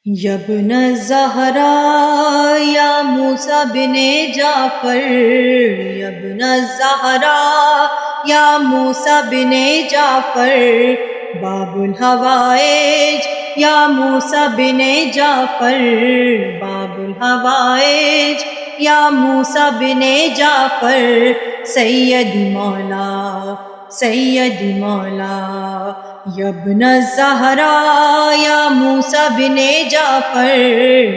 یبن الزہرا یا موسیٰ بن جعفر، یبن الزہرا یا موسیٰ بن جعفر، باب الحوائج یا موسیٰ بن جعفر، باب الحوائج یا موسیٰ بن جعفر، سیدی مولا سیدی مولا، یبن الزہرا یا موسیٰ بن جعفر،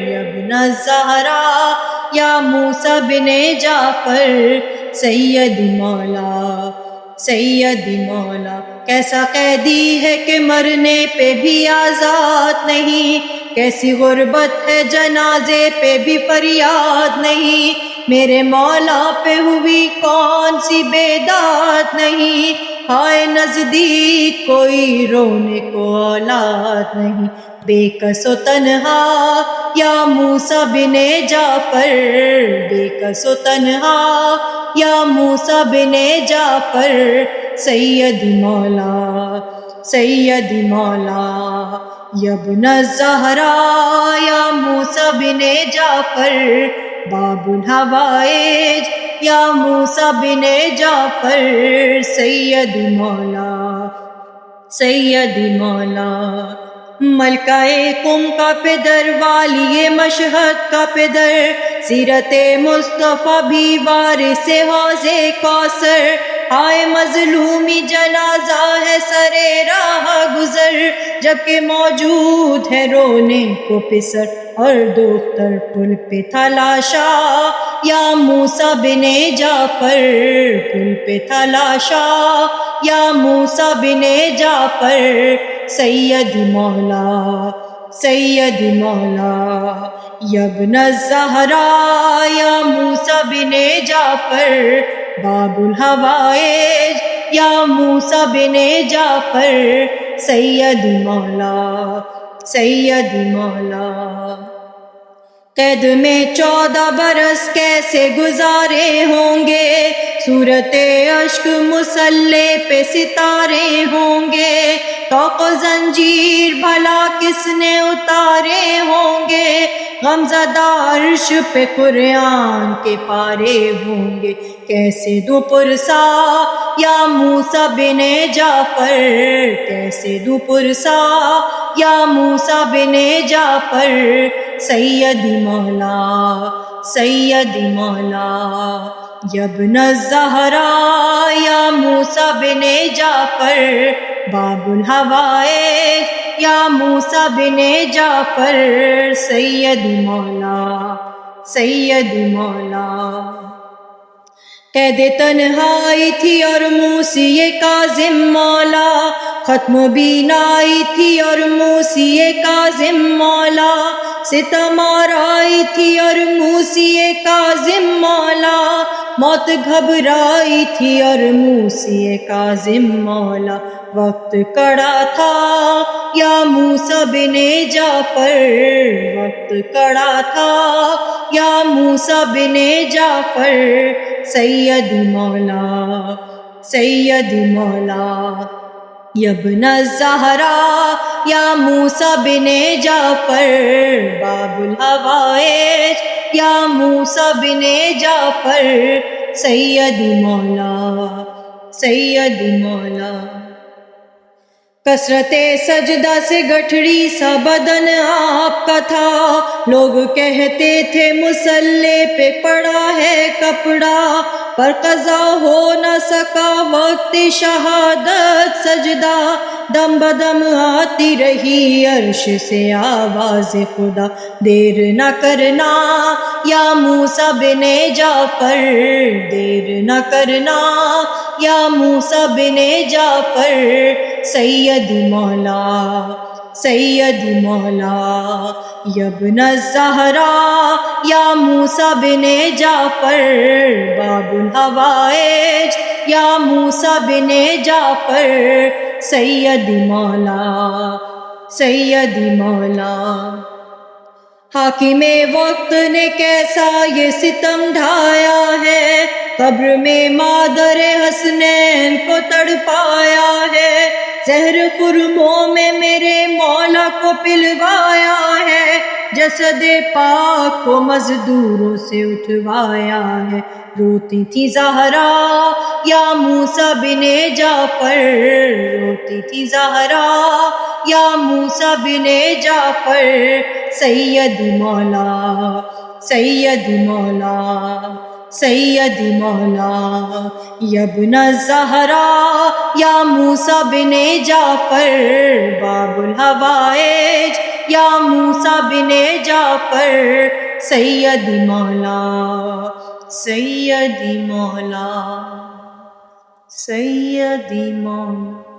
یبن الزہرا یا موسیٰ بن جعفر، سیدی مولا سیدی مولا۔ کیسا قیدی ہے کہ مرنے پہ بھی آزاد نہیں، کیسی غربت ہے جنازے پہ بھی فریاد نہیں، میرے مولا پہ ہوئی کون سی بیداد نہیں، ہائے نزدیک کوئی رونے کو اولاد نہیں، بے کس و تنہا یا موسیٰ بن جعفر، بے کس و تنہا یا موسیٰ بن جعفر، سیدی مولا سیدی مولا، یبن الزہرا یا موسیٰ بن جعفر، باب الحوائج یا موسیٰ بن جعفر، سیدی مولا سیدی مولا۔ ملکہ قم کا پدر، والی مشہد کا پدر، سیرت مصطفیٰ بھی وارث حوض کوثر، ہائے مظلومی جنازہ ہے سرے راہ گزر، جبکہ موجود ہے رونے کو پسر، اور دختر پل پہ تھا لاشا یا موسیٰ بن جعفر، پل پہ تھا لاشا یا موسیٰ بن جعفر، سیدی مولا سیدی مولا، یبن الزہرا یا موسیٰ بن جعفر، باب الحوائج یا موسیٰ بن جعفر، سیدی مولا سیدی مولا۔ قید میں 14 برس کیسے گزارے ہوں گے، صورت اشک مسلح پہ ستارے ہوں گے، طوق و زنجیر بھلا کس نے اتارے ہوں گے، غمزدہ عرش پہ قرآن کے پارے ہوں گے، کیسے دوں پرسا یا موسیٰ بن جعفر، کیسے دوں پرسا یا موسیٰ بن جعفر، سیدی مولا سیدی مولا، یبن الزہرا یا موسیٰ بن جعفر، باب الحوائج یا موسیٰ بن جعفر، سیدی مولا سیدی مولا۔ قید تنہائی تھی اور موسی کاظم مولا، ختم بینائی تھی اور موسی کاظم مولا، ستم آرائی تھی اور موسی کاظم مولا، موت گھبرائی تھی اور موسی کاظم مولا، وقت کڑا تھا یا موسیٰ بن جعفر، وقت کڑا تھا یا موسیٰ بن جعفر، سیدی مولا سیدی مولا، یبن الزہرا یا موسیٰ بن جعفر، باب الحوائج یا موسیٰ بن جعفر، سیدی مولا سیدی مولا۔ کثرت سجدہ سے گٹھڑی سا بدن آپ کا تھا، لوگ کہتے تھے مسلح پہ پڑا ہے کپڑا، پر قضا ہو نہ سکا وقت شہادت سجدہ، دم بدم آتی رہی عرش سے آواز خدا، دیر نہ کرنا یا موسیٰ بن جعفر، دیر نہ کرنا یا موسیٰ بن جعفر، سیدی مولا سیدی مولا، یبن الزہرا یا موسیٰ بن جعفر، باب الحوائج یا موسیٰ بن جعفر، سیدی مولا سیدی مولا۔ حاکم وقت نے کیسا یہ ستم ڈھایا ہے، قبر میں مادر حسنین کو تڑپایا ہے، زہر خرموں میں میرے مولا کو پلوایا ہے، جسد پاک کو مزدوروں سے اٹھوایا ہے۔ روتی تھی زہرا یا موسیٰ بن جعفر، روتی تھی زہرا یا موسیٰ بن جعفر، سیدی مولا سیدی مولا سیدی مولا، یا ابن الزہرا یا موسیٰ بن جعفر، باب الحوائج یا موسیٰ بن جعفر، سیدی مولا سیدی مولا سیدی مولا۔